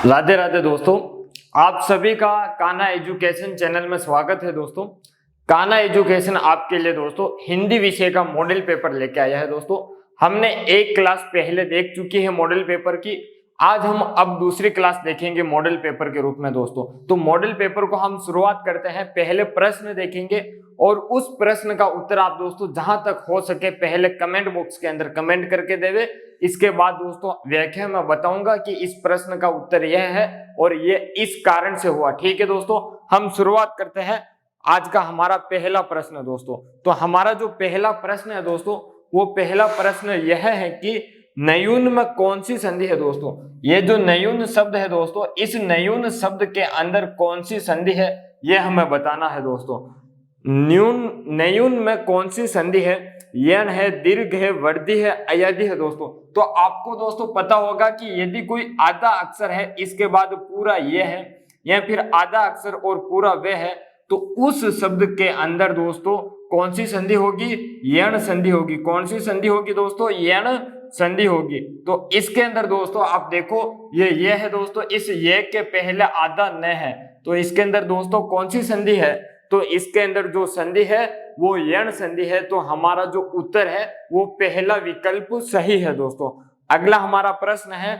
राधे राधे दोस्तों, आप सभी का कान्हा एजुकेशन चैनल में स्वागत है। दोस्तों, कान्हा एजुकेशन आपके लिए दोस्तों हिंदी विषय का मॉडल पेपर लेके आया है। दोस्तों, हमने एक क्लास पहले देख चुकी है मॉडल पेपर की। आज हम अब दूसरी क्लास देखेंगे मॉडल पेपर के रूप में। दोस्तों, तो मॉडल पेपर को हम शुरुआत करते हैं। पहले प्रश्न देखेंगे और उस प्रश्न का उत्तर आप दोस्तों जहां तक हो सके पहले कमेंट बॉक्स के अंदर कमेंट करके देवे। इसके बाद दोस्तों व्याख्या में बताऊंगा कि इस प्रश्न का उत्तर यह है और ये इस कारण से हुआ। ठीक है दोस्तों, हम शुरुआत करते हैं आज का हमारा पहला प्रश्न। दोस्तों, तो हमारा जो पहला प्रश्न है दोस्तों, वो पहला प्रश्न यह है कि नयून में कौन सी संधि है। दोस्तों, ये जो नयून शब्द है दोस्तों, इस नयून शब्द के अंदर कौन सी संधि है यह हमें बताना है। दोस्तों, नयून में कौन सी संधि है? यण है, दीर्घ है, वर्धी है, अयधि है। दोस्तों, तो आपको दोस्तों पता होगा कि यदि कोई आधा अक्षर है इसके बाद पूरा ये है या फिर आधा अक्षर और पूरा वे है, तो उस शब्द के अंदर दोस्तों कौन सी संधि होगी? यण संधि होगी। कौन सी संधि होगी दोस्तों? यण संधि होगी। तो इसके अंदर दोस्तों आप देखो ये है दोस्तों, इस ये के पहले आधा न है, तो इसके अंदर दोस्तों कौन सी संधि है? तो इसके अंदर जो संधि है वो यण संधि है। तो हमारा जो उत्तर है वो पहला विकल्प सही है। दोस्तों, अगला हमारा प्रश्न है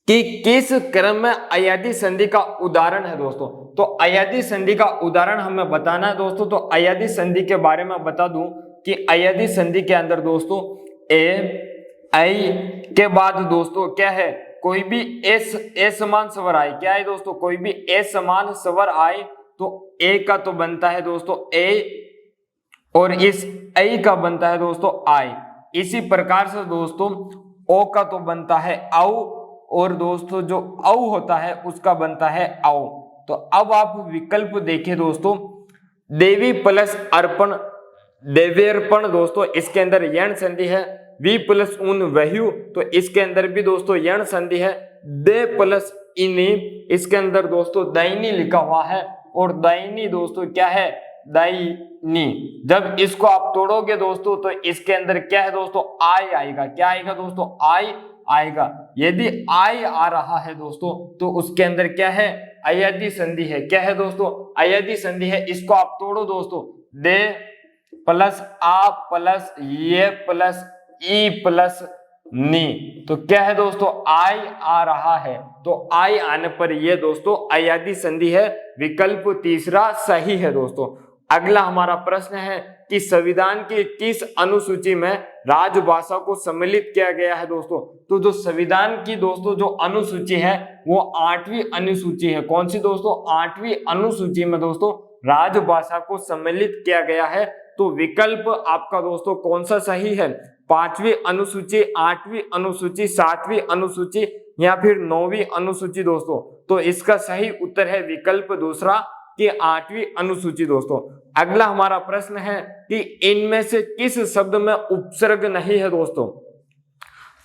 कि किस क्रम में अयादी संधि का उदाहरण है। दोस्तों, तो अयादी संधि का उदाहरण हमें बताना है। दोस्तों, तो अयादी संधि के बारे में बता दूं कि अयादी संधि के अंदर दोस्तों ए आई के बाद दोस्तों क्या है? कोई भी ए समान स्वर आए। क्या है दोस्तों? कोई भी ए समान स्वर आए तो ए का तो बनता है दोस्तों ए और इस ऐ का बनता है दोस्तों आई। इसी प्रकार से दोस्तों ओ का तो बनता है औ और दोस्तों जो औ होता है उसका बनता है औ। तो अब आप विकल्प देखिए दोस्तों, देवी प्लस अर्पण, देव्यर्पण। दोस्तों, इसके अंदर यण संधि है। वी प्लस उन वह्यु, तो इसके अंदर भी दोस्तों यण संधि है। दे प्लस इनी, इसके अंदर दोस्तों दैनी लिखा हुआ है और दैनी दोस्तों क्या है? दैनी। जब इसको आप तोड़ोगे दोस्तों तो इसके अंदर क्या है दोस्तों? आई आएगा। क्या आएगा दोस्तों? आई आएगा। यदि आई आ रहा है दोस्तों तो उसके अंदर क्या है? अयदि संधि है। क्या है दोस्तों? अयदि संधि है। इसको आप तोड़ो दोस्तों, दे प्लस आ प्लस ये प्लस ई प्लस नी, तो क्या है दोस्तों? आई आ रहा है। तो आई आने पर ये दोस्तों अयादी संधि है। विकल्प तीसरा सही है। दोस्तों, अगला हमारा प्रश्न है कि संविधान की किस अनुसूची में राजभाषा को सम्मिलित किया गया है। दोस्तों, तो जो संविधान की दोस्तों जो अनुसूची है वो 8वीं अनुसूची है। कौन सी दोस्तों? 8वीं अनुसूची में दोस्तों राजभाषा को सम्मिलित किया गया है। तो विकल्प आपका दोस्तों कौन सा सही है? 5वीं अनुसूची, 8वीं अनुसूची, 7वीं अनुसूची या फिर 9वीं अनुसूची। दोस्तों, तो इसका सही उत्तर है विकल्प दूसरा कि 8वीं अनुसूची। दोस्तों, अगला हमारा प्रश्न है कि इनमें से किस शब्द में उपसर्ग नहीं है। दोस्तों,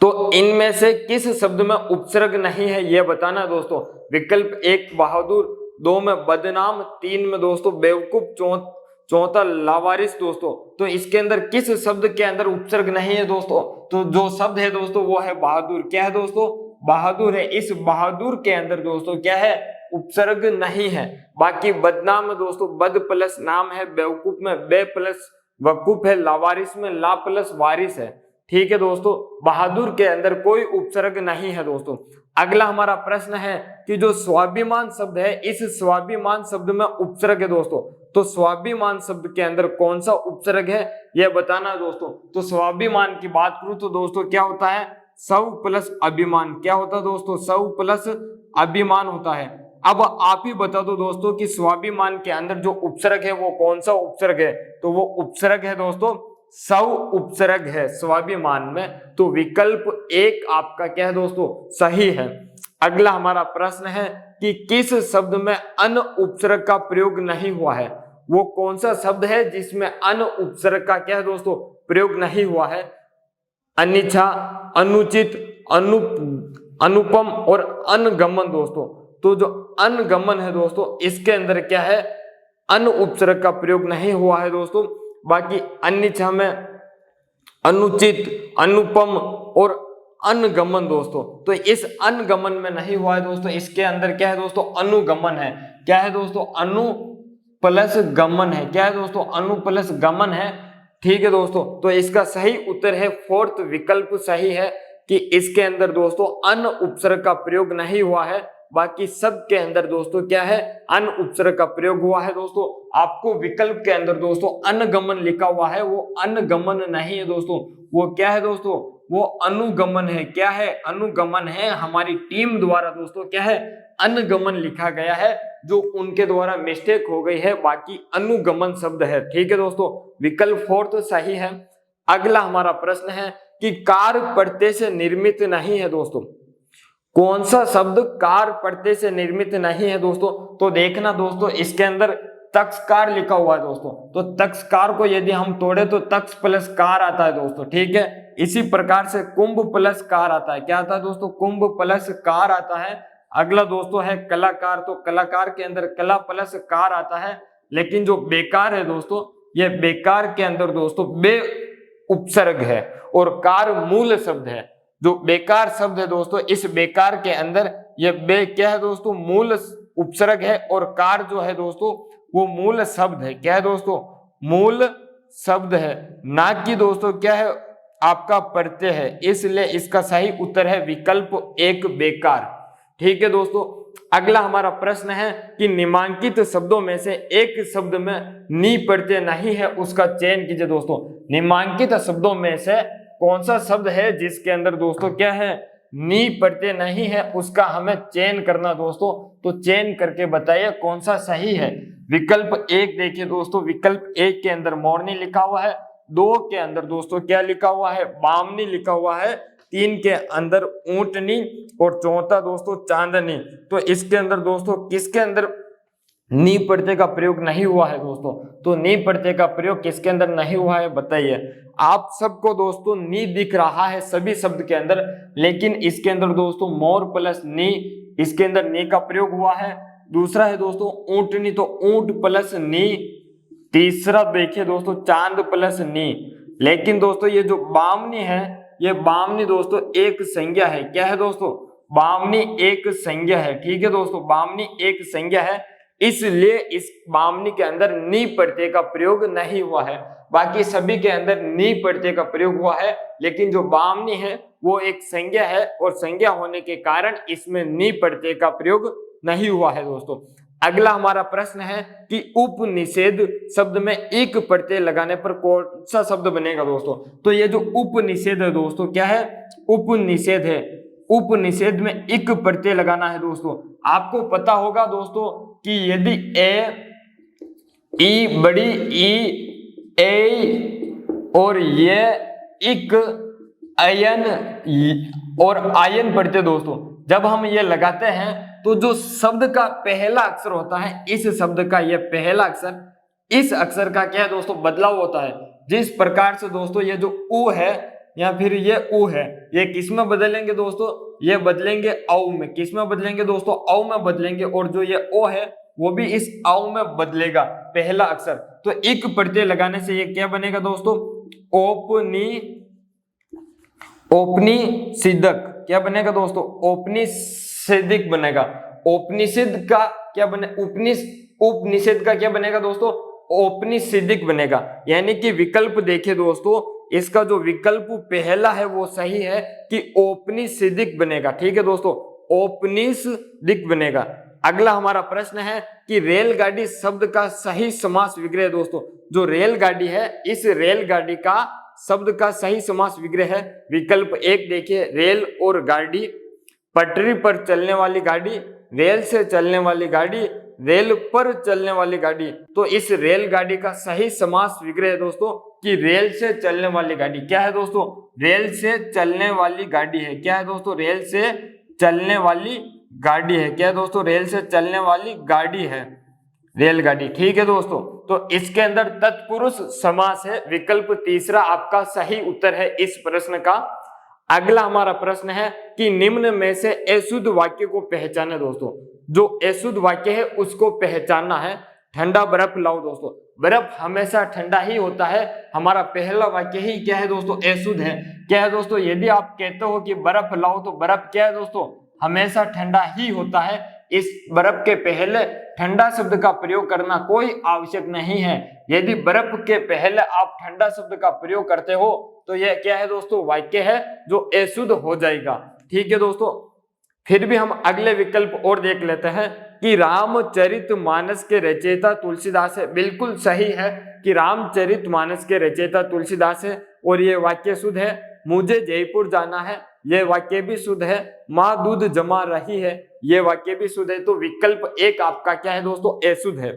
तो इनमें से किस शब्द में उपसर्ग नहीं है यह बताना है। दोस्तों, विकल्प 1 बहादुर, 2 में बदनाम, 3 में दोस्तों बेवकूफ, चौथा लावारिस। दोस्तों, तो इसके अंदर किस शब्द के अंदर उपसर्ग नहीं है दोस्तों? तो जो शब्द है दोस्तों वो है बहादुर। क्या है दोस्तों? बहादुर है। इस बहादुर के अंदर दोस्तों क्या है? उपसर्ग नहीं है। बाकी बदनाम में दोस्तों बद प्लस नाम है, बेवकूफ में बे प्लस वकूफ है, लावारिस में ला प्लस वारिस है। ठीक है दोस्तों, बहादुर के अंदर कोई उपसर्ग नहीं है। दोस्तों, अगला हमारा प्रश्न है कि जो स्वाभिमान शब्द है इस स्वाभिमान शब्द में उपसर्ग है। दोस्तों, तो स्वाभिमान शब्द के अंदर कौन सा उपसर्ग है यह बताना है। दोस्तों, तो स्वाभिमान की बात करूं तो दोस्तों क्या होता है? स्व प्लस अभिमान। क्या होता है दोस्तों? स्व प्लस अभिमान होता है। अब आप ही बता दो दोस्तों कि स्वाभिमान के अंदर जो उपसर्ग है वो कौन सा उपसर्ग है? तो वो उपसर्ग है दोस्तों स्व उपसर्ग है स्वाभिमान में। तो विकल्प 1 आपका क्या है दोस्तों? सही है। अगला हमारा प्रश्न है कि किस शब्द में अन उपसर्ग का प्रयोग नहीं हुआ है? वो कौन सा शब्द है जिसमें अन उपसर्ग का क्या है दोस्तों? प्रयोग नहीं हुआ है? अनिच्छा, अनुचित, अनुपम और अनगमन। दोस्तों, तो जो अनगमन है दोस्तों इसके अंदर क्या है? अन उपसर्ग का प्रयोग नहीं हुआ है। दोस्तों, बाकी अनिच्छा में अनुचित, अनुपम और अनगमन दोस्तों। तो इस अनगमन में नहीं हुआ है दोस्तों, इसके अंदर क्या है दोस्तों, अनुगमन है। क्या है दोस्तों, अनु प्लस गमन है। क्या है दोस्तों, अनु प्लस गमन है। ठीक है दोस्तों, तो इसका सही उत्तर है फोर्थ विकल्प सही है कि इसके अंदर दोस्तों अन उपसर्ग का प्रयोग नहीं हुआ है। बाकी सब के अंदर दोस्तों क्या है, अन उपसर्ग का प्रयोग हुआ है दोस्तों। आपको विकल्प के अंदर दोस्तों अनगमन लिखा हुआ है, वो अनगमन नहीं है दोस्तों, वो क्या है दोस्तों, वो अनुगमन है। क्या है, अनुगमन है। हमारी टीम द्वारा दोस्तों क्या है, अनगमन लिखा गया है, जो उनके द्वारा मिस्टेक हो गई है, बाकी अनुगमन शब्द है। ठीक है दोस्तों, विकल्प फोर्थ सही है। अगला हमारा प्रश्न है कि कार प्रत्यय से निर्मित नहीं है दोस्तों। कौन सा शब्द कार प्रत्यय से निर्मित नहीं है दोस्तों? तो देखना दोस्तों, इसके अंदर तक्षकार लिखा हुआ है दोस्तों। तो तक्षकार को यदि हम तोड़े तो तक्ष प्लस कार आता है दोस्तों। ठीक है, इसी प्रकार से कुंभ प्लस कार आता है। क्या आता है दोस्तों, कुंभ प्लस कार आता है। अगला दोस्तों है कलाकार, तो कलाकार के अंदर कला प्लस कार आता है। लेकिन जो बेकार है दोस्तों, ये बेकार के अंदर दोस्तों बे उपसर्ग है और कार मूल शब्द है। जो बेकार शब्द है दोस्तों, इस बेकार के अंदर ये बे क्या है दोस्तों, मूल उपसर्ग है, और कार जो है दोस्तों वो मूल शब्द है। क्या है दोस्तों, मूल शब्द है, ना कि दोस्तों क्या है, आपका प्रत्यय है। इसलिए इसका सही उत्तर है विकल्प एक, बेकार। ठीक है दोस्तों, अगला हमारा प्रश्न है कि निम्नांकित शब्दों में से एक शब्द में नी प्रत्यय नहीं है, उसका चयन कीजिए दोस्तों। निम्नांकित शब्दों में से कौन सा शब्द है जिसके अंदर दोस्तों क्या है, नी प्रत्यय नहीं है, उसका हमें चयन करना दोस्तों। तो चयन करके बताइए कौन सा सही है। विकल्प एक देखिए दोस्तों, विकल्प एक के अंदर मोरनी लिखा हुआ है, दो के अंदर दोस्तों क्या लिखा हुआ है, बामनी लिखा हुआ है, तीन के अंदर ऊंटनी, और चौथा दोस्तों चांदनी। तो इसके अंदर दोस्तों किसके अंदर नी प्रत्यय का प्रयोग नहीं हुआ है दोस्तों? तो नी प्रत्यय का प्रयोग किसके अंदर नहीं हुआ है बताइए। आप सबको दोस्तों नी दिख रहा है सभी शब्द के अंदर, लेकिन इसके अंदर दोस्तों मोर प्लस नी, इसके अंदर नी का प्रयोग हुआ है। दूसरा है दोस्तों ऊंटनी, तो ऊंट प्लस नी। तीसरा देखिए दोस्तों चांद प्लस नी। लेकिन दोस्तों ये जो बामनी है, ये बामनी दोस्तों एक संज्ञा है। क्या है दोस्तों, बामनी एक संज्ञा है। ठीक है दोस्तों, बामनी एक संज्ञा है, इसलिए इस बामनी के अंदर नी प्रत्यय का प्रयोग नहीं हुआ है। बाकी सभी के अंदर नी प्रत्यय का प्रयोग हुआ है, लेकिन जो बामनी है वो एक संज्ञा है, और संज्ञा होने के कारण इसमें नी प्रत्यय का प्रयोग नहीं हुआ है दोस्तों। अगला हमारा प्रश्न है कि उपनिषेध शब्द में एक प्रत्यय लगाने पर कौन सा शब्द बनेगा दोस्तों? तो ये जो उपनिषेध है दोस्तों क्या है, उपनिषेध है। उपनिषेध में एक प्रत्यय लगाना है दोस्तों। आपको पता होगा दोस्तों कि यदि ए, ई बड़ी, ई, ए और ये इक, अयन और आयन प्रत्यय दोस्तों, जब हम ये लगाते हैं तो जो शब्द का पहला अक्षर होता है, इस शब्द का ये पहला अक्षर, इस अक्षर का क्या है दोस्तों बदलाव होता है। जिस प्रकार से दोस्तों ये जो उ है या फिर ये उ है, ये किस में बदलेंगे दोस्तों, ये बदलेंगे औ में। किस में बदलेंगे दोस्तों, औ में बदलेंगे, और जो ये ओ है वो भी इस औ में बदलेगा पहला अक्षर। तो एक प्रत्यय लगाने से ये क्या बनेगा दोस्तों, औपनिषिदक। क्या बनेगा दोस्तों, औपनिषिदिक बनेगा। उपनिषद का क्या बने, उपनिषद का क्या बनेगा दोस्तों, औपनिषिदिक बनेगा। यानी कि विकल्प देखिए दोस्तों, इसका जो विकल्प पहला है वो सही है कि औपनिषिदिक बनेगा। ठीक है दोस्तों, औपनिषदिक बनेगा। अगला हमारा प्रश्न है कि रेलगाड़ी शब्द का सही समास विग्रह दोस्तों। जो रेलगाड़ी है, इस रेलगाड़ी का शब्द का सही समास विग्रह है। विकल्प एक देखिए, रेल और गाड़ी, पटरी पर चलने वाली गाड़ी, रेल से चलने वाली गाड़ी, रेल पर चलने वाली गाड़ी। तो इस रेलगाड़ी का सही समास विग्रह है दोस्तों कि रेल से चलने वाली गाड़ी। क्या है दोस्तों, रेल से चलने वाली गाड़ी है। क्या है दोस्तों, रेल से चलने वाली गाड़ी है। क्या है दोस्तों, रेल से चलने वाली गाड़ी है, रेलगाड़ी। ठीक है दोस्तों, तो इसके अंदर तत्पुरुष समास है। विकल्प तीसरा आपका सही उत्तर है इस प्रश्न का। अगला हमारा प्रश्न है कि निम्न में से अशुद्ध वाक्य को पहचाने दोस्तों। जो अशुद्ध वाक्य है उसको पहचानना है। ठंडा बर्फ लाओ दोस्तों। बर्फ हमेशा ठंडा ही होता है। हमारा पहला वाक्य ही क्या है दोस्तों, अशुद्ध है। क्या है दोस्तों, यदि आप कहते हो कि बर्फ लाओ तो बर्फ क्या है दोस्तों, हमेशा ठंडा ही होता है। इस बर्फ के पहले ठंडा शब्द का प्रयोग करना कोई आवश्यक नहीं है। यदि बर्फ के पहले आप ठंडा शब्द का प्रयोग करते हो तो यह क्या है दोस्तों, वाक्य है जो अशुद्ध हो जाएगा। ठीक है दोस्तों, फिर भी हम अगले विकल्प और देख लेते हैं कि रामचरितमानस के रचयिता तुलसीदास है। बिल्कुल सही है कि रामचरितमानस के रचयिता तुलसीदास है और ये वाक्य शुद्ध है। मुझे जयपुर जाना है, यह वाक्य भी शुद्ध है। माँ दूध जमा रही है, यह वाक्य भी शुद्ध है। तो विकल्प एक आपका क्या है दोस्तों, अशुद्ध है।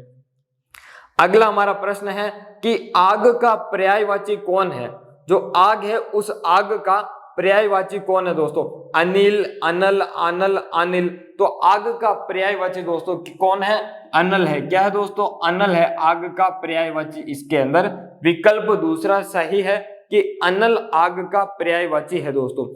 अगला हमारा प्रश्न है कि आग का पर्यायवाची कौन है। जो आग है उस आग का पर्यायवाची कौन है दोस्तों, अनिल, अनल, आनल, अनिल। तो आग का पर्यायवाची दोस्तों कौन है, अनल है। क्या है दोस्तों, अनल है आग का पर्यायवाची। इसके अंदर विकल्प दूसरा सही है कि अनल आग का पर्यायवाची है दोस्तों।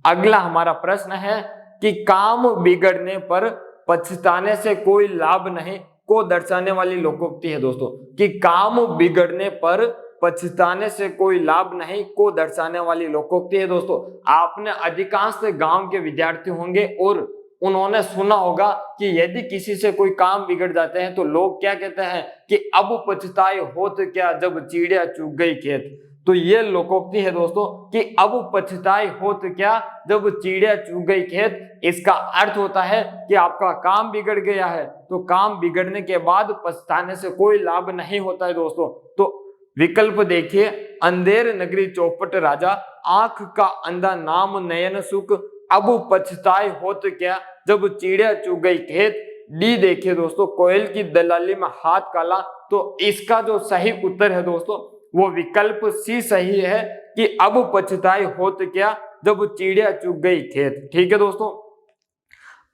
अगला हमारा प्रश्न है कि काम बिगड़ने पर पछताने से कोई लाभ नहीं को दर्शाने वाली लोकोक्ति है दोस्तों, कि काम बिगड़ने पर पछताने से कोई लाभ नहीं को दर्शाने वाली लोकोक्ति है दोस्तों। आपने अधिकांश गांव के विद्यार्थी होंगे और उन्होंने सुना होगा कि यदि किसी से कोई काम बिगड़ जाते हैं तो लोग क्या कहते हैं कि अब पछताए होत क्या जब चिड़िया चुग गई खेत। तो ये लोकोक्ति है दोस्तों कि अब पछताए होत क्या जब चिड़िया चुग गई खेत। इसका अर्थ होता है कि आपका काम बिगड़ गया है तो काम बिगड़ने के बाद पछताने से कोई लाभ नहीं होता है दोस्तों। तो विकल्प देखिए, अंधेर नगरी चौपट राजा, आंख का अंधा नाम नयन सुख, अब पछताए होत क्या जब चिड़िया चुग गई खेत। डी देखिए दोस्तों, कोयल की दलाली में हाथ काला। तो इसका जो सही उत्तर है दोस्तों वो विकल्प सी सही है कि अब पछताए होत क्या जब चिड़िया चुग गई खेत। ठीक है दोस्तों,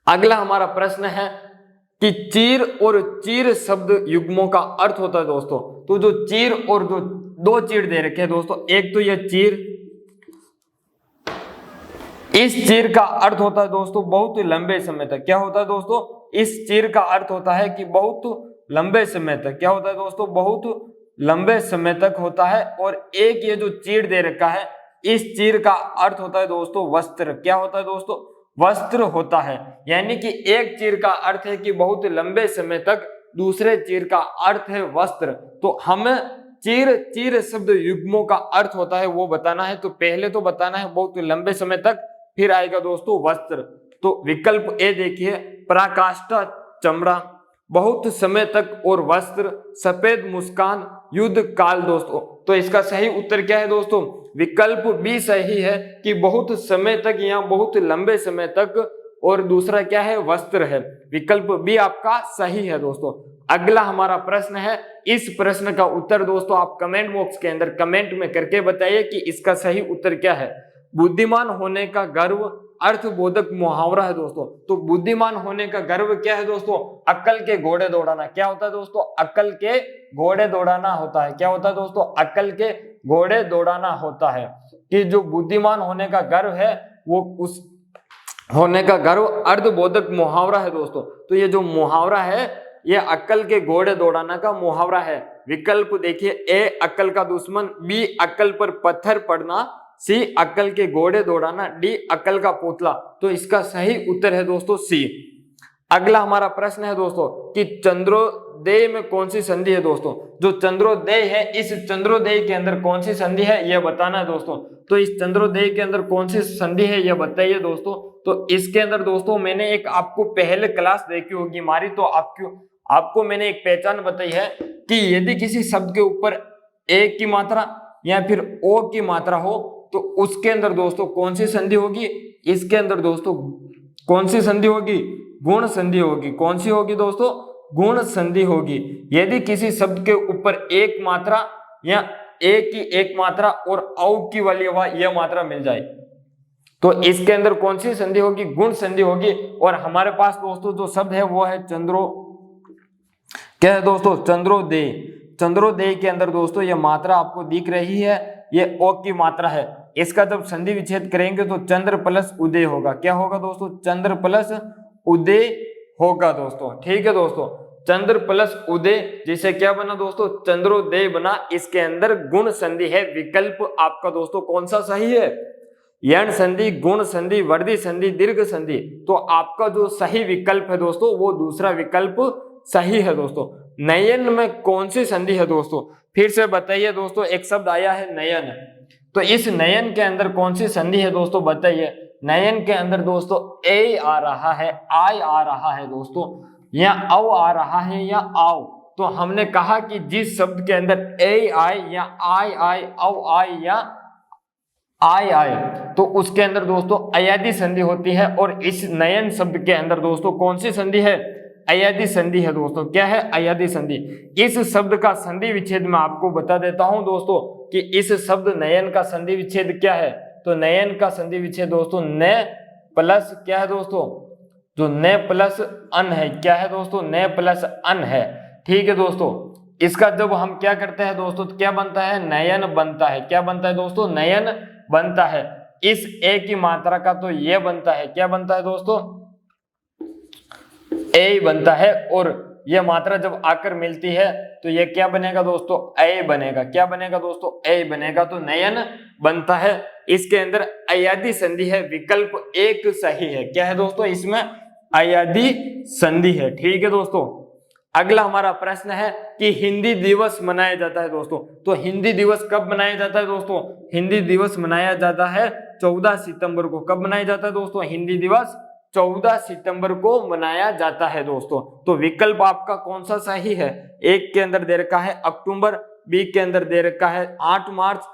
अगला हमारा प्रश्न है कि चीर और चीर शब्द युग्मों का अर्थ होता है दोस्तों। तो जो चीर और जो दो चीर दे रखे हैं दोस्तों, एक तो ये चीर, इस चीर का अर्थ होता है दोस्तों बहुत लंबे समय तक। क्या होता है दोस्तों, इस चीर का अर्थ होता है कि बहुत लंबे समय तक। क्या होता है दोस्तों, बहुत लंबे समय तक होता है। और एक ये जो चीर दे रखा है, इस चीर का अर्थ होता है दोस्तों वस्त्र। क्या होता है दोस्तों, वस्त्र होता है। यानी कि एक चीर का अर्थ है कि बहुत लंबे समय तक, दूसरे चीर का अर्थ है वस्त्र। तो हमें चीर चीर शब्द युग्मों का अर्थ होता है वो बताना है। तो पहले तो बताना है बहुत लंबे समय तक, फिर आएगा दोस्तों वस्त्र। तो विकल्प ए देखिए, पराकाष्ठा चमड़ा, बहुत समय तक और वस्त्र, सफेद मुस्कान, युद्ध काल दोस्तों। तो इसका सही उत्तर क्या है दोस्तों, विकल्प बी सही है कि बहुत समय तक या बहुत लंबे समय तक, और दूसरा क्या है, वस्त्र है। विकल्प बी आपका सही है दोस्तों। अगला हमारा प्रश्न है, इस प्रश्न का उत्तर दोस्तों आप कमेंट बॉक्स के अंदर कमेंट में करके बताइए कि इसका सही उत्तर क्या है। बुद्धिमान होने का गर्व अर्थबोधक मुहावरा है दोस्तों। तो बुद्धिमान होने का गर्व क्या है दोस्तों, अक्ल के घोड़े दौड़ाना। क्या होता है दोस्तों, अक्ल के घोड़े दौड़ाना होता है। क्या होता है दोस्तों, अक्ल के घोड़े दौड़ाना होता है। कि जो बुद्धिमान होने का गर्व है वो उस होने का गर्व अर्धबोधक मुहावरा है दोस्तों। तो ये जो मुहावरा है ये अक्ल के घोड़े दौड़ाना का मुहावरा है। विकल्प देखिए, ए अक्ल का दुश्मन, बी अक्ल पर पत्थर पड़ना, सी अक्ल के घोड़े दौड़ाना, डी अक्ल का पुतला। तो इसका सही उत्तर है दोस्तों सी। अगला हमारा प्रश्न है दोस्तों कि चंद्रोदय में कौन सी संधि है दोस्तों। जो चंद्रोदय है, इस चंद्रोदय के अंदर कौन सी संधि है यह बताना है दोस्तों। तो इस चंद्रोदय के अंदर कौन सी संधि है यह बताइए दोस्तों। तो इसके अंदर दोस्तों मैंने एक आपको पहले क्लास देखी होगी हमारी, तो आपको मैंने एक पहचान बताई है कि यदि किसी शब्द के ऊपर ए की मात्रा या फिर ओ की मात्रा हो तो उसके अंदर दोस्तों कौन सी संधि होगी। इसके अंदर दोस्तों कौन सी संधि होगी, गुण संधि होगी। कौन सी होगी दोस्तों, गुण संधि होगी। यदि किसी शब्द के ऊपर एक मात्रा या ए की एक मात्रा और औ की वाली यह मात्रा मिल जाए तो इसके अंदर कौन सी संधि होगी, गुण संधि होगी। और हमारे पास दोस्तों जो शब्द है वो है क्या है दोस्तों, चंद्रोदय। चंद्रोदय के अंदर दोस्तों ये मात्रा आपको दिख रही है, ये ओ की मात्रा है। इसका जब संधि विच्छेद करेंगे तो चंद्र प्लस उदय होगा। क्या होगा दोस्तों, चंद्र प्लस उदय होगा दोस्तों। ठीक है दोस्तों, चंद्र प्लस उदय, जिसे क्या बना दोस्तों, चंद्रोदय बना। इसके अंदर गुण संधि है। विकल्प आपका दोस्तों कौन सा सही है, यण संधि, गुण संधि, वर्धी संधि, दीर्घ संधि। तो आपका जो सही विकल्प है दोस्तों वो दूसरा विकल्प सही है दोस्तों। नयन में कौन सी संधि है दोस्तों, फिर से बताइए दोस्तों। एक शब्द आया है नयन, तो इस नयन के अंदर कौन सी संधि है दोस्तों, बताइए। नयन के अंदर दोस्तों ए आ रहा है, आई आ रहा है दोस्तों, या औ आ रहा है, या आओ। तो हमने कहा कि जिस शब्द के अंदर ए आए या आई आए, औ आए या आई आए, तो उसके अंदर दोस्तों अयादी संधि होती है। और इस नयन शब्द के अंदर दोस्तों कौन सी संधि है, अयादी संधि है दोस्तों। क्या है, अयादी संधि। इस शब्द का संधि विच्छेद मैं आपको बता देता हूं दोस्तों कि इस शब्द नयन का संधि विच्छेद क्या है। तो नयन का संधि विच्छेद दोस्तों न प्लस क्या है दोस्तों, जो न प्लस अन है। क्या है दोस्तों, न प्लस अन है। ठीक है दोस्तों, इसका जब हम क्या करते हैं दोस्तों तो क्या बनता है, नयन बनता है। क्या बनता है दोस्तों, नयन बनता है। इस ए की मात्रा का तो ये बनता है, क्या बनता है दोस्तों, ए बनता है। और ये मात्रा जब आकर मिलती है तो ये क्या बनेगा दोस्तों, ए बनेगा। क्या बनेगा दोस्तों, ए बनेगा। तो नयन बनता है। इसके अंदर अयादी संधि है। विकल्प एक सही है। क्या है दोस्तों, इसमें अयादी संधि है। ठीक है दोस्तों, अगला हमारा प्रश्न है कि हिंदी दिवस मनाया जाता है दोस्तों। तो हिंदी दिवस कब मनाया जाता है दोस्तों, हिंदी दिवस मनाया जाता है 14 सितंबर को। कब मनाया जाता है दोस्तों, हिंदी दिवस 14 सितंबर को मनाया जाता है दोस्तों। तो विकल्प आपका कौन सा सही है, एक के अंदर दे रखा है अक्टूबर, बी के अंदर दे रखा है 8 मार्च,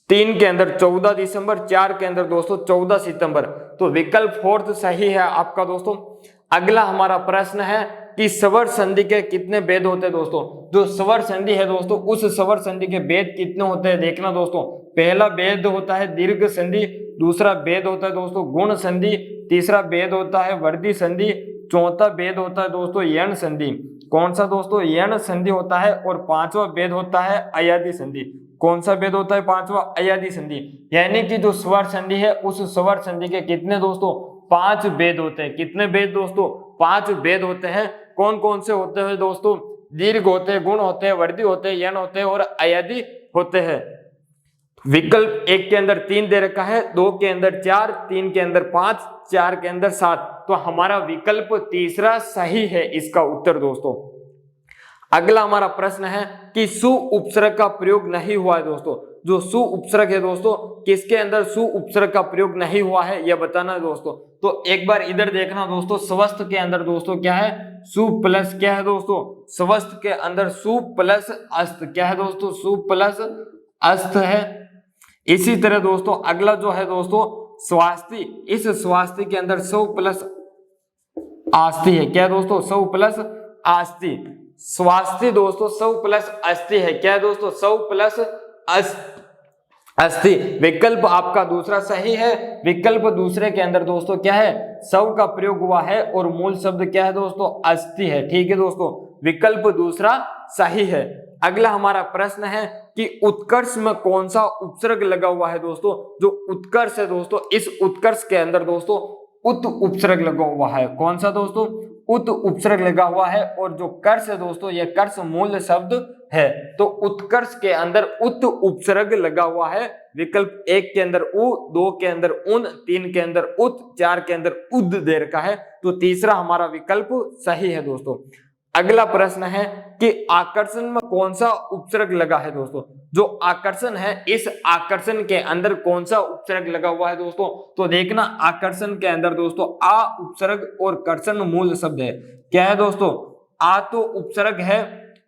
3 के अंदर 14 दिसंबर, 4 के अंदर दोस्तों 14 सितंबर। तो विकल्प फोर्थ सही है आपका दोस्तों। अगला हमारा प्रश्न है कि स्वर संधि के कितने भेद होते हैं दोस्तों। जो स्वर संधि है दोस्तों उस स्वर संधि के भेद कितने होते हैं देखना दोस्तों। पहला भेद होता है दीर्घ संधि, दूसरा भेद होता है दोस्तों गुण संधि, तीसरा भेद होता है वर्धी संधि, चौथा भेद होता है दोस्तों यण संधि। कौन सा दोस्तों, यण संधि होता है। और पांचवा भेद होता है अयादी संधि। कौन सा भेद होता है, पांचवा अयादी संधि। यानी कि जो स्वर संधि है उस स्वर संधि के कितने दोस्तों, 5 भेद होते हैं। कितने भेद दोस्तों, 5 भेद होते हैं। कौन कौन से होते हैं दोस्तों, दीर्घ होते हैं, गुण होते हैं, वर्धी होते हैं, यण होते हैं और अयादी होते हैं। विकल्प एक के अंदर 3 दे रखा है, 2 के अंदर 4, 3 के अंदर 5, 4 के अंदर 7। तो हमारा विकल्प तीसरा सही है इसका उत्तर दोस्तों। अगला हमारा प्रश्न है कि सु उपसर्ग का प्रयोग नहीं हुआ है दोस्तों। जो सु उपसर्ग है दोस्तों किसके अंदर सु उपसर्ग का प्रयोग नहीं हुआ है यह बताना है दोस्तों। तो एक बार इधर देखना दोस्तों, स्वस्थ के अंदर दोस्तों क्या है, सु प्लस क्या है दोस्तों, स्वस्थ के अंदर सु प्लस अस्त। क्या है दोस्तों, सु प्लस अस्त है। इसी तरह दोस्तों अगला जो है दोस्तों स्वास्थ्य, इस स्वास्थ्य के अंदर सौ प्लस आस्ति है। क्या दोस्तों, सौ प्लस आस्ति। स्वास्थ्य दोस्तों सौ प्लस अस्थि है। क्या है दोस्तों, सौ प्लस अस्थि। विकल्प आपका दूसरा सही है। विकल्प दूसरे के अंदर दोस्तों क्या है, सौ का प्रयोग हुआ है और मूल शब्द क्या है दोस्तों, अस्थि है। ठीक है दोस्तों, विकल्प दूसरा सही है। अगला हमारा प्रश्न है कि उत्कर्ष में कौन सा उपसर्ग लगा हुआ है दोस्तों। जो उत्कर्ष है दोस्तों इस उत्कर्ष के अंदर दोस्तों उत उपसर्ग लगा हुआ है। कौन सा दोस्तों, उत उपसर्ग लगा हुआ है। और जो कर्ष है दोस्तों यह कर्ष मूल शब्द है। तो उत्कर्ष के अंदर उत उपसर्ग लगा हुआ है। विकल्प एक के अंदर उ, 2 के अंदर उन, 3 के अंदर उत, 4 के अंदर उद दे रखा है। तो तीसरा हमारा विकल्प सही है दोस्तों। अगला प्रश्न है कि आकर्षण में कौन सा उपसर्ग लगा है दोस्तों। जो आकर्षण है इस आकर्षण के अंदर कौन सा उपसर्ग लगा हुआ है दोस्तों। तो देखना आकर्षण के अंदर दोस्तों आ उपसर्ग और कर्षण मूल शब्द है। क्या है दोस्तों, आ तो उपसर्ग है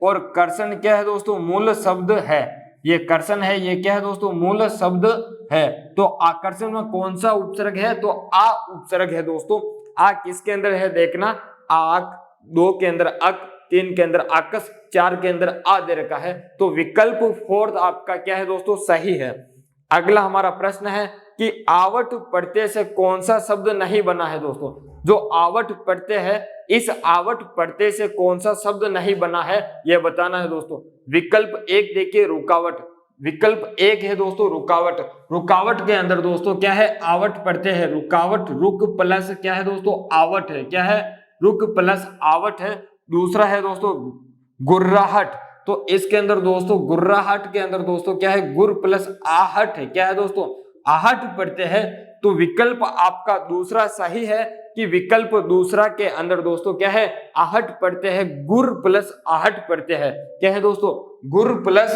और कर्षण क्या है दोस्तों, मूल शब्द है। ये कर्षण है, ये क्या है दोस्तों, मूल शब्द है। तो आकर्षण में कौन सा उपसर्ग है, तो आ उपसर्ग है दोस्तों। आ किसके अंदर है देखना, आक, 2 के अंदर अक, 3 के अंदर आकस, 4 के अंदर आ दे रखा है। तो विकल्प फोर्थ आपका क्या है दोस्तों, सही है। अगला हमारा प्रश्न है कि आवट प्रत्यय से कौन सा शब्द नहीं बना है दोस्तों। जो आवट प्रत्यय है इस आवट प्रत्यय से कौन सा शब्द नहीं बना है यह बताना है दोस्तों। विकल्प एक देखिए रुकावट। विकल्प एक है दोस्तों रुकावट। रुकावट के अंदर दोस्तों क्या है, आवट प्रत्यय है। रुकावट रुक प्लस क्या है दोस्तों, आवट है। क्या है, रुक प्लस आवट है। दूसरा है दोस्तों गुर्राहट। तो इसके अंदर दोस्तों गुर्राहट के अंदर दोस्तों क्या है, गुर प्लस आहट है। क्या है दोस्तों, आहट पढ़ते हैं। तो विकल्प आपका दूसरा सही है कि विकल्प दूसरा के अंदर दोस्तों क्या है, आहट पढ़ते हैं, गुर प्लस आहट पढ़ते हैं। क्या है दोस्तों, गुर प्लस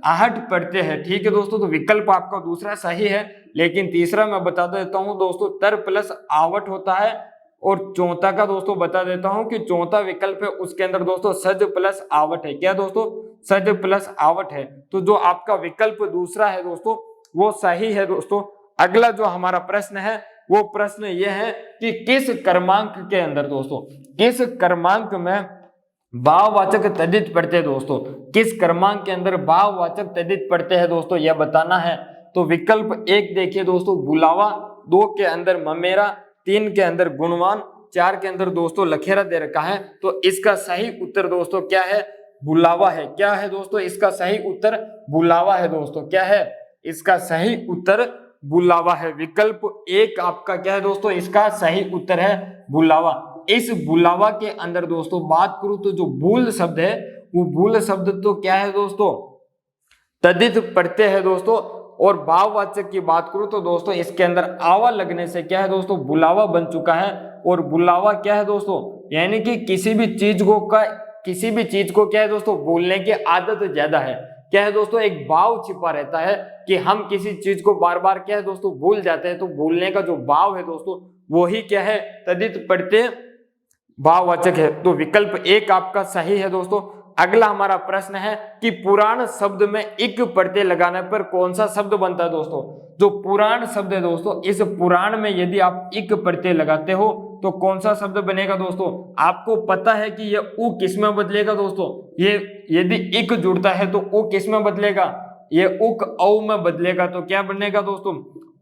आहट पढ़ते हैं। ठीक है दोस्तों, तो विकल्प आपका दूसरा सही है। लेकिन तीसरा मैं बता देता हूं दोस्तों, तर प्लस आवट होता है। और चौथा का दोस्तों बता देता हूं कि चौथा विकल्प है उसके अंदर दोस्तों सज प्लस आवट है। क्या दोस्तों, सज प्लस आवट है। तो जो आपका विकल्प दूसरा है दोस्तों वो सही है दोस्तों। अगला जो हमारा प्रश्न है वो प्रश्न ये है कि किस क्रमांक के अंदर दोस्तों, किस क्रमांक में भाववाचक तद्धित पढ़ते हैं दोस्तों, किस क्रमांक के अंदर भाववाचक तद्धित पढ़ते हैं दोस्तों, यह बताना है। तो विकल्प एक देखिए दोस्तों बुलावा, 2 के अंदर ममेरा, 3 के अंदर गुणवान, 4 के अंदर दोस्तों लखेरा दे रखा है। तो इसका सही उत्तर दोस्तों क्या है, बुलावा है। क्या है दोस्तों, इसका सही उत्तर बुलावा है दोस्तों। क्या है, इसका सही उत्तर बुलावा है। विकल्प एक आपका क्या है दोस्तों, इसका सही उत्तर है बुलावा। इस बुलावा के अंदर दोस्तों बात करूं तो जो बूल शब्द है वो बूल शब्द तो क्या है दोस्तों, तद्धित पढ़ते हैं दोस्तों। और भाववाचक की बात करूं तो दोस्तों इसके अंदर आवा लगने से क्या है दोस्तों, बुलावा बन चुका है। और बुलावा क्या है दोस्तों, यानी कि किसी भी चीज को क्या है दोस्तों, बोलने की आदत ज्यादा है। क्या है दोस्तों, एक भाव छिपा रहता है कि हम किसी चीज को बार बार क्या है दोस्तों भूल जाते हैं। तो भूलने का जो भाव है दोस्तों वो ही क्या है, तद्धित पढ़ते भाववाचक है। तो विकल्प एक आपका सही है दोस्तों। अगला हमारा प्रश्न है कि पुराण शब्द में इक प्रत्यय लगाने पर कौन सा शब्द बनता है दोस्तों। जो पुराण शब्द है दोस्तों, इस पुराण में यदि आप इक प्रत्यय लगाते हो तो कौन सा शब्द बनेगा दोस्तों। आपको पता है कि ये उ किस में बदलेगा दोस्तों, ये यदि इक जुड़ता है तो उ किस में बदलेगा, ये उक औ में बदलेगा। तो क्या बनेगा दोस्तों,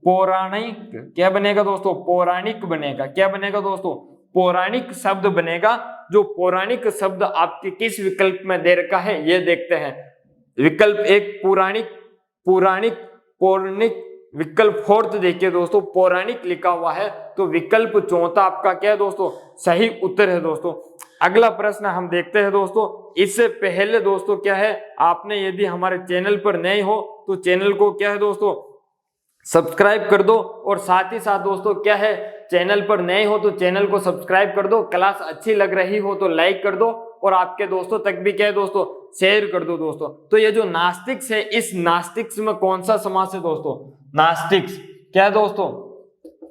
पौराणिक। क्या बनेगा दोस्तों, पौराणिक बनेगा। क्या बनेगा दोस्तों, पौराणिक शब्द बनेगा। जो पौराणिक शब्द आपके किस विकल्प में दे रखा है ये देखते हैं। विकल्प एक पुराणिक, पौराणिक, पौराणिक। विकल्प फोर्थ देखिए दोस्तों, पौराणिक लिखा हुआ है। तो विकल्प चौथा आपका क्या है दोस्तों, सही उत्तर है दोस्तों। अगला प्रश्न हम देखते हैं दोस्तों। इससे पहले दोस्तों क्या है, आपने यदि हमारे चैनल पर नए हो तो चैनल को क्या है दोस्तों सब्सक्राइब कर दो। और साथ ही साथ दोस्तों क्या है, चैनल पर नए हो तो चैनल को सब्सक्राइब कर दो। क्लास अच्छी लग रही हो तो लाइक कर दो और आपके दोस्तों तक भी क्या है दोस्तों शेयर कर दो दोस्तों। तो ये जो नास्तिक्स है, इस नास्तिक्स में कौन सा समास है दोस्तों, नास्तिक्स। क्या है दोस्तों,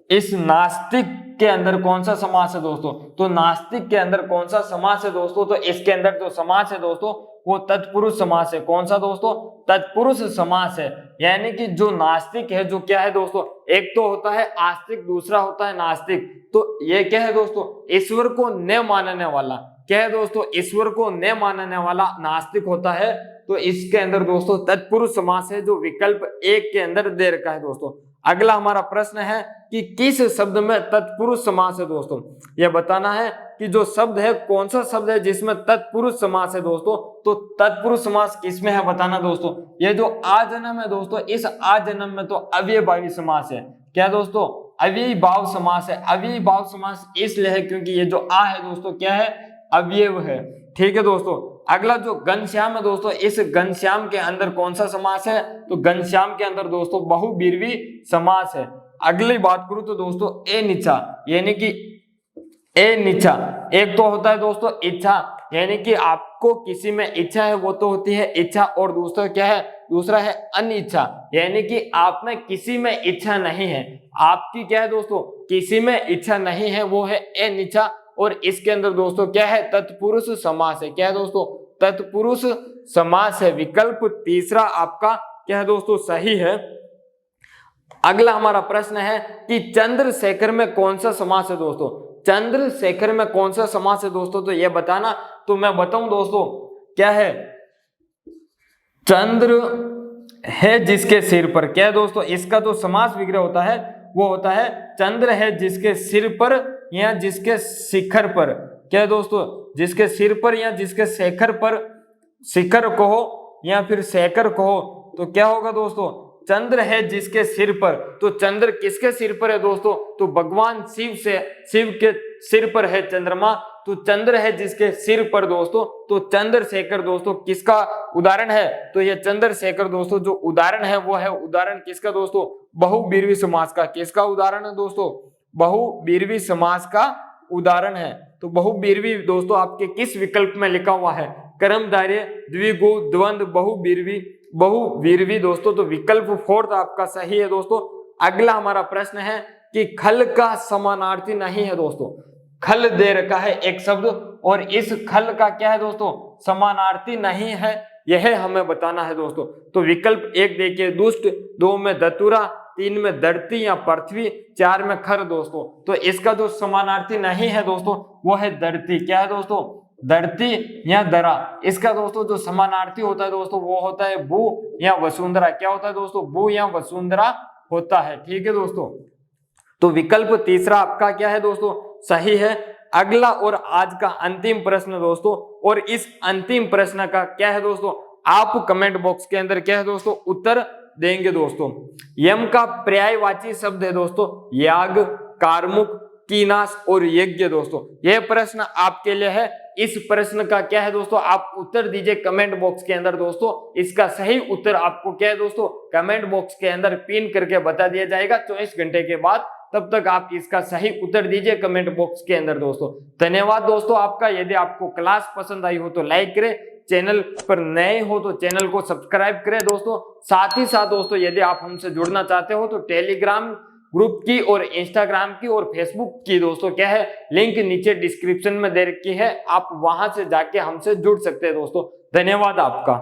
इस नास्तिक के अंदर कौन सा समास है दोस्तों। तो नास्तिक के अंदर कौन सा समास है दोस्तों, तो इसके अंदर जो समास है दोस्तों वो तत्पुरुष समास है। कौन सा दोस्तों, तत्पुरुष समास है। यानी कि जो नास्तिक है, जो क्या है दोस्तों, एक तो होता है आस्तिक, दूसरा होता है नास्तिक। तो ये क्या है दोस्तों, ईश्वर को न मानने वाला। क्या है दोस्तों, ईश्वर को न मानने वाला नास्तिक होता है। तो इसके अंदर दोस्तों तत्पुरुष समास है, जो विकल्प एक के अंदर दे रखा है दोस्तों। अगला हमारा प्रश्न है कि किस शब्द में तत्पुरुष समास है दोस्तों। यह बताना है कि जो शब्द है कौन सा शब्द है जिसमें तत्पुरुष समास है दोस्तों। तो तत्पुरुष समास किसमें है बताना दोस्तों। ये जो आजन्म है दोस्तों, इस आजन्म में तो अव्ययभावी समास है। क्या दोस्तों, अव्ययी भाव समास है। अव्ययी भाव समास इसलिए है क्योंकि ये जो आ है दोस्तों क्या है, अवयव है। ठीक है दोस्तों। अगला जो घनश्याम है दोस्तों, इस घनश्याम के अंदर कौन सा समास है, तो घनश्याम के अंदर दोस्तों बहुब्रीहि समास है। अगली बात करूं तो दोस्तों ए निचा, यानी कि ए निचा एक तो होता है दोस्तों इच्छा, यानी कि आपको किसी में इच्छा है वो तो होती है इच्छा। और दूसरा क्या है, दूसरा है अनिच्छा, यानी कि आप में किसी में इच्छा नहीं है। आपकी क्या है दोस्तों, किसी में इच्छा नहीं है, वो है अनिच्छा। और इसके अंदर दोस्तों क्या है, तत्पुरुष समास है। क्या है दोस्तों, तत्पुरुष समास है। विकल्प तीसरा आपका क्या है दोस्तों, सही है। अगला हमारा प्रश्न है कि चंद्रशेखर में कौन सा समास है दोस्तों। चंद्रशेखर में कौन सा समास है दोस्तों, तो यह बताना। तो मैं बताऊं दोस्तों क्या है, चंद्र है जिसके सिर पर। क्या है दोस्तों, इसका जो समास विग्रह होता है वो होता है चंद्र है जिसके सिर पर या जिसके शिखर पर। क्या है दोस्तों, जिसके सिर पर या जिसके शेखर पर, शिखर कहो या फिर शेखर कहो तो क्या होगा दोस्तों, चंद्र है जिसके सिर पर। तो चंद्र किसके सिर पर है दोस्तों, तो भगवान शिव के सिर पर है चंद्रमा। तो चंद्र है जिसके सिर पर दोस्तों, तो चंद्रशेखर दोस्तों किसका उदाहरण है? तो ये चंद्रशेखर दोस्तों जो उदाहरण है वो है उदाहरण किसका दोस्तों? बहुब्रीहि समास का। किसका उदाहरण है दोस्तों? बहुब्रीहि समास का उदाहरण है। तो बहुब्रीहि दोस्तों आपके किस विकल्प में लिखा हुआ है? कर्मधारय, द्विगु, द्वंद्व, बहुब्रीहि, बहुब्रीहि दोस्तों। तो विकल्प 4 आपका सही है दोस्तों। अगला हमारा प्रश्न है कि खल का समानार्थी नहीं है दोस्तों। खल दे रखा है एक शब्द और इस खल का क्या है दोस्तों? समानार्थी नहीं है, यह हमें बताना है दोस्तों। तो विकल्प 1 देखिए दुष्ट, 2 में दतुरा, 3 में धरती या पृथ्वी, 4 में खर दोस्तों। तो इसका जो समानार्थी नहीं है दोस्तों वो है धरती। क्या है दोस्तों? धरती या धरा। इसका दोस्तों जो समानार्थी होता है दोस्तों वो होता है भू या वसुंधरा। क्या होता है दोस्तों? भू या वसुंधरा होता है। ठीक है दोस्तों। तो विकल्प 3 आपका क्या है दोस्तों? सही है। अगला और आज का अंतिम प्रश्न दोस्तों, और इस अंतिम प्रश्न का क्या है दोस्तों? आप कमेंट बॉक्स के अंदर क्या है दोस्तों उत्तर देंगे दोस्तों। यम का पर्यायवाची शब्द है दोस्तों याग, कारमुक, कीनाश और यज्ञ दोस्तों। यह प्रश्न आपके लिए है। इस प्रश्न का क्या है दोस्तों? आप उत्तर दीजिए कमेंट बॉक्स के अंदर दोस्तों। इसका सही उत्तर आपको क्या है दोस्तों? कमेंट बॉक्स के अंदर पिन करके बता दिया जाएगा 24 घंटे के बाद। तब तक आप इसका सही उत्तर दीजिए कमेंट बॉक्स के अंदर दोस्तों। धन्यवाद दोस्तों आपका। यदि आपको क्लास पसंद आई हो तो लाइक करें, चैनल पर नए हो तो चैनल को सब्सक्राइब करें दोस्तों। साथ ही साथ दोस्तों यदि आप हमसे जुड़ना चाहते हो तो टेलीग्राम ग्रुप की और इंस्टाग्राम की और फेसबुक की दोस्तों क्या है लिंक नीचे डिस्क्रिप्शन में दे रखी है, आप वहां से जाके हमसे जुड़ सकते हैं दोस्तों। धन्यवाद आपका।